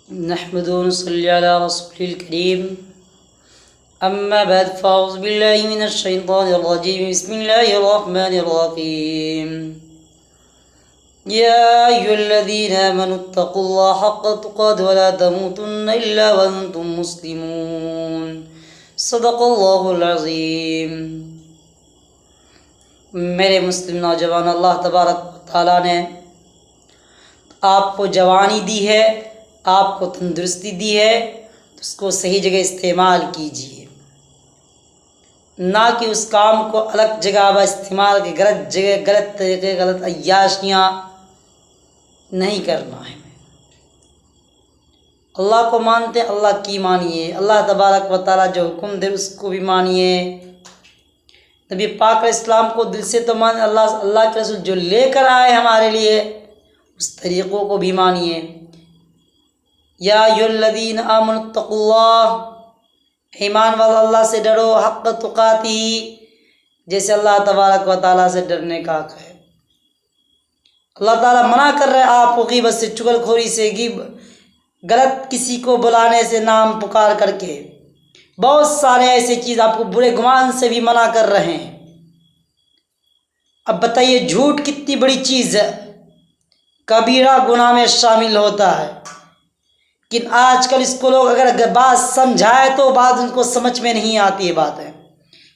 نحمد ونصلي على رسول الكريم أما بعد فأعوذ بالله من الشيطان الرجيم بسم الله الرحمن الرحيم يا أيها الذين آمنوا اتقوا الله حق تقاته ولا تموتن إلا وأنتم مسلمون صدق اللہ العظیم۔ میرے مسلم نوجوان، اللہ تبارک و تعالیٰ نے آپ کو جوانی دی ہے، آپ کو تندرستی دی ہے، تو اس کو صحیح جگہ استعمال کیجیے، نہ کہ اس کام کو الگ جگہ پر استعمال کے غلط جگہ، غلط طریقے، غلط عیاشیاں نہیں کرنا ہے۔ اللہ کو مانتے ہیں، اللہ کی مانیے، اللہ تبارک و تعالیٰ جو حکم دے اس کو بھی مانیے، نبی پاک علیہ السلام کو دل سے تو مانیں، اللہ کے رسول جو لے کر آئے ہمارے لیے اس طریقوں کو بھی مانیے۔ یا ایھا الذین آمنوا اتقوا اللہ، ایمان والا اللہ سے ڈرو، حق تقاتہ، جیسے اللہ تبارک و تعالیٰ سے ڈرنے کا حق ہے۔ اللہ تعالیٰ منع کر رہے آپ کو غیبت سے، چغل خوری سے، غلط کسی کو بلانے سے، نام پکار کر کے، بہت سارے ایسے چیز آپ کو برے گمان سے بھی منع کر رہے ہیں۔ اب بتائیے جھوٹ کتنی بڑی چیز ہے، کبیرہ گناہ میں شامل ہوتا ہے، لیکن آج کل اس کو لوگ اگر بات سمجھائے تو بات ان کو سمجھ میں نہیں آتی ہے۔ بات ہے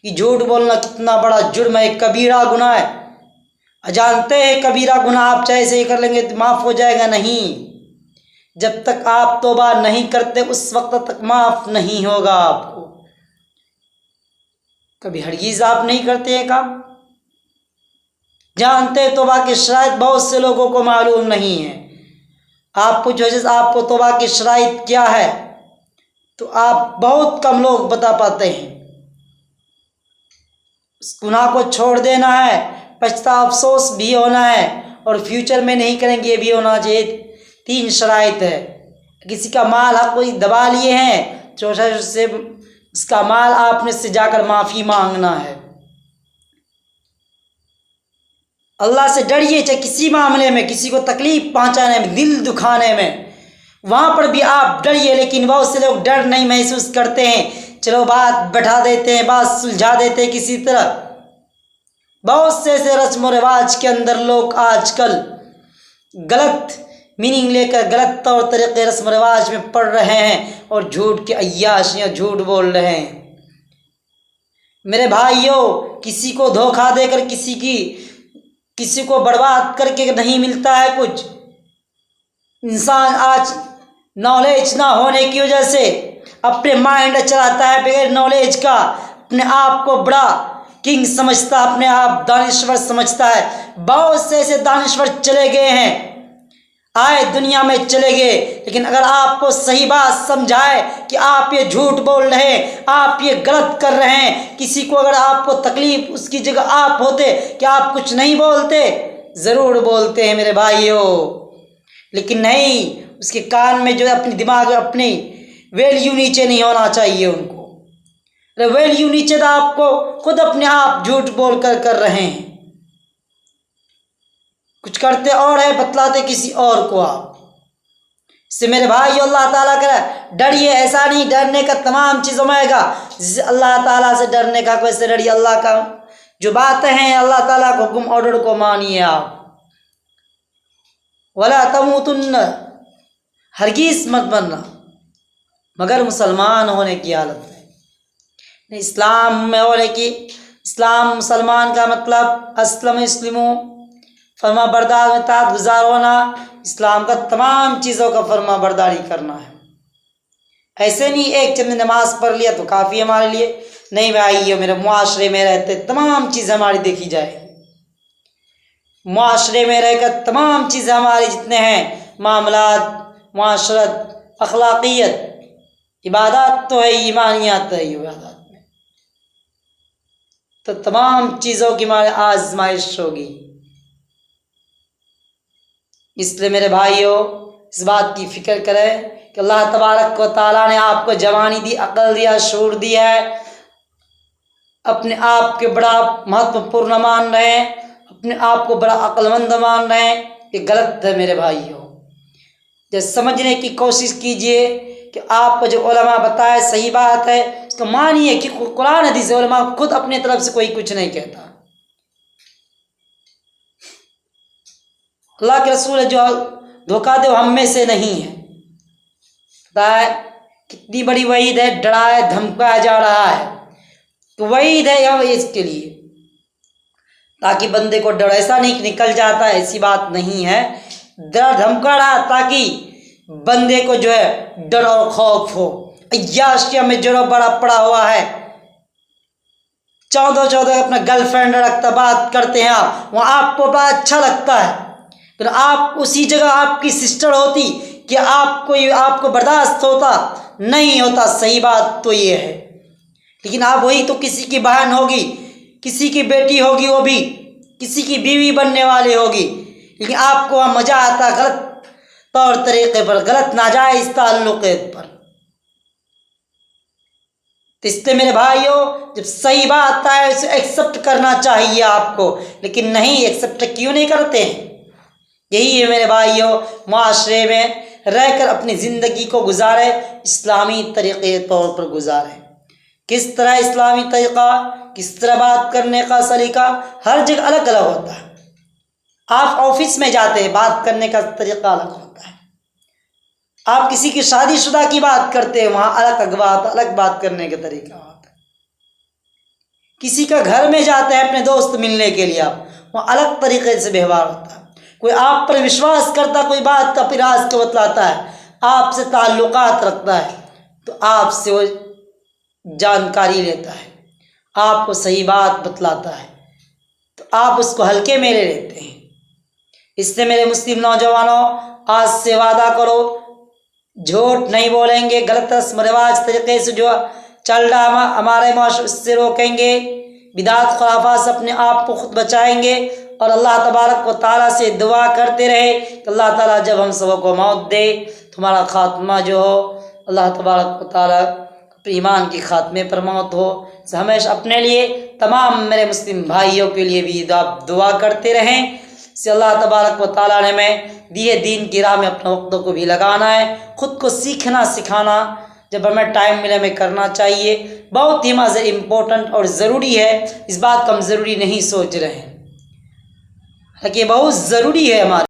کہ جھوٹ بولنا کتنا بڑا جرم ہے، کبیرہ گناہ ہے۔ جانتے ہیں کبیرہ گناہ آپ چاہے سے ہی کر لیں گے تو معاف ہو جائے گا؟ نہیں، جب تک آپ توبہ نہیں کرتے اس وقت تک معاف نہیں ہوگا آپ کو۔ کبھی ہرگز آپ نہیں کرتے ہیں کام، جانتے توبہ کی شرائط بہت سے لوگوں کو معلوم نہیں ہے۔ آپ پوچھو آپ کو توبہ کی شرائط کیا ہے تو آپ بہت کم لوگ بتا پاتے ہیں۔ اس گناہ کو چھوڑ دینا ہے، پچھتا افسوس بھی ہونا ہے، اور فیوچر میں نہیں کریں گے یہ بھی ہونا چاہیے۔ 3 شرائط ہے۔ کسی کا مال حق کوئی دبا لیے ہیں، چوتھا سے اس کا مال آپ نے سے جا کر معافی مانگنا ہے۔ اللہ سے ڈریے، چاہے کسی معاملے میں، کسی کو تکلیف پہنچانے میں، دل دکھانے میں، وہاں پر بھی آپ ڈریے۔ لیکن بہت سے لوگ ڈر نہیں محسوس کرتے ہیں، چلو بات بٹھا دیتے ہیں، بات سلجھا دیتے ہیں کسی طرح۔ بہت سے ایسے رسم و رواج کے اندر لوگ آج کل غلط میننگ لے کر غلط طور طریقے رسم و رواج میں پڑھ رہے ہیں اور جھوٹ کے عیاشیاں جھوٹ بول رہے ہیں۔ میرے بھائیوں، کسی کو دھوکہ دے کر، کسی کو برباد کر کے نہیں ملتا ہے کچھ۔ انسان آج نالج نہ ہونے کی وجہ سے اپنے مائنڈ چلاتا ہے بغیر نالج کا، اپنے آپ کو بڑا کنگ سمجھتا ہے، اپنے آپ دانشور سمجھتا ہے۔ بہت سے ایسے دانشور چلے گئے ہیں، آئے دنیا میں چلے گئے، لیکن اگر آپ کو صحیح بات سمجھائے کہ آپ یہ جھوٹ بول رہے ہیں، آپ یہ غلط کر رہے ہیں، کسی کو اگر آپ کو تکلیف، اس کی جگہ آپ ہوتے کہ آپ کچھ نہیں بولتے؟ ضرور بولتے ہیں میرے بھائیوں، لیکن نہیں، اس کے کان میں جو اپنی دماغ، اپنی ویلیو نیچے نہیں ہونا چاہیے ان کو۔ ویلیو نیچے تو آپ کو خود اپنے آپ جھوٹ بول کر رہے ہیں، کچھ کرتے اور ہے، بتلاتے کسی اور کو آپ۔ اس سے میرے بھائی اللہ تعالیٰ کا ڈریے، ایسا نہیں ڈرنے کا تمام چیزوں میں گا، جسے اللہ تعالیٰ سے ڈرنے کا ویسے ڈریے۔ اللہ کا جو باتیں ہیں، اللہ تعالیٰ کو حکم آرڈر کو مانیے آپ۔ ولا تموتن، ہرگز مت مرنا مگر مسلمان ہونے کی حالت میں۔ اسلام میں ہونے کی، اسلام مسلمان کا مطلب اسلم اسلمو، فرما بردار میں اطاعت گزار ہونا، اسلام کا تمام چیزوں کا فرما برداری کرنا ہے۔ ایسے نہیں ایک چند نماز پڑھ لیا تو کافی ہمارے لیے، نہیں بھائی، میرے معاشرے میں رہتے تمام چیزیں ہماری دیکھی جائے، معاشرے میں رہ کر تمام چیزیں ہماری جتنے ہیں، معاملات، معاشرت، اخلاقیت، عبادات تو ہے، ایمانیات تو ہے عبادات میں، تو تمام چیزوں کی ہمارے آزمائش ہوگی۔ اس لیے میرے بھائیوں، اس بات کی فکر کریں کہ اللہ تبارک و تعالیٰ نے آپ کو جوانی دی، عقل دیا، شعور دیا ہے، اپنے آپ کے بڑا مہتوپورن مان رہے ہیں، اپنے آپ کو بڑا عقل مند مان رہے ہیں، یہ غلط ہے میرے بھائیوں۔ جو سمجھنے کی کوشش کیجئے کہ آپ کو جو علماء بتائے صحیح بات ہے اس کو مانیے کہ قرآن حدیث علماء خود اپنے طرف سے کوئی کچھ نہیں کہتا. اللہ کے رسول جو دھوکہ دے وہ ہم میں سے نہیں ہے. بتائے کتنی بڑی وعید ہے، ڈرایا دھمکایا جا رہا ہے. تو وعید ہے یا اس کے لیے تاکہ بندے کو ڈر ایسا نہیں کہ نکل جاتا ہے، ایسی بات نہیں ہے. ڈر دھمکا رہا تاکہ بندے کو جو ہے ڈر اور خوف ہو. عیاشیہ میں جڑو بڑا پڑا ہوا ہے، 14 اپنا گرل فرینڈ رکھتا بات کرتے ہیں آپ، وہاں آپ کو بڑا اچھا لگتا ہے. پھر آپ اسی جگہ آپ کی سسٹر ہوتی کہ آپ کو برداشت ہوتا نہیں ہوتا. صحیح بات تو یہ ہے. لیکن آپ وہی تو کسی کی بہن ہوگی، کسی کی بیٹی ہوگی، وہ بھی کسی کی بیوی بننے والی ہوگی، لیکن آپ کو وہاں مزہ آتا غلط طور طریقے پر، غلط ناجائز تعلقات پر. تو اس لیے میرے بھائیوں جب صحیح بات آئے اسے ایکسیپٹ کرنا چاہیے آپ کو، لیکن نہیں ایکسیپٹ کیوں نہیں کرتے ہیں؟ یہی ہے میرے بھائیوں، معاشرے میں رہ کر اپنی زندگی کو گزارے، اسلامی طریقے طور پر گزارے. کس طرح اسلامی طریقہ، کس طرح بات کرنے کا سلیقہ ہر جگہ الگ الگ ہوتا ہے. آپ آفس میں جاتے ہیں بات کرنے کا طریقہ الگ ہوتا ہے. آپ کسی کی شادی شدہ کی بات کرتے ہیں وہاں الگ بات کرنے کا طریقہ ہوتا ہے. کسی کا گھر میں جاتے ہیں اپنے دوست ملنے کے لیے آپ وہاں الگ طریقے سے ویوہار ہوتا ہے. کوئی آپ پر وشواس کرتا، کوئی بات کا راز کو بتلاتا ہے، آپ سے تعلقات رکھتا ہے تو آپ سے وہ جانکاری لیتا ہے، آپ کو صحیح بات بتلاتا ہے تو آپ اس کو ہلکے میں لے لیتے ہیں. اس سے میرے مسلم نوجوانوں آج سے وعدہ کرو جھوٹ نہیں بولیں گے، غلط رسم و رواج طریقے سے جو چل رہا ہمارے معاشرے اس سے روکیں گے، بدعت خرافات سے اپنے آپ کو خود بچائیں گے، اور اللہ تبارک و تعالیٰ سے دعا کرتے رہے کہ اللہ تعالیٰ جب ہم سب کو موت دے تمہارا خاتمہ جو ہو اللہ تبارک و تعالیٰ ایمان کی خاتمے پر موت ہو. ہمیشہ اپنے لیے تمام میرے مسلم بھائیوں کے لیے بھی دعا کرتے رہیں سے اللہ تبارک و تعالیٰ نے میں دیے دین کی راہ میں اپنے وقتوں کو بھی لگانا ہے. خود کو سیکھنا سکھانا جب ہمیں ٹائم ملے ہمیں کرنا چاہیے، بہت ہی امپورٹنٹ اور ضروری ہے. اس بات کو ہم ضروری نہیں سوچ رہے ہیں، حالانکہ یہ بہت ضروری ہے ہمارے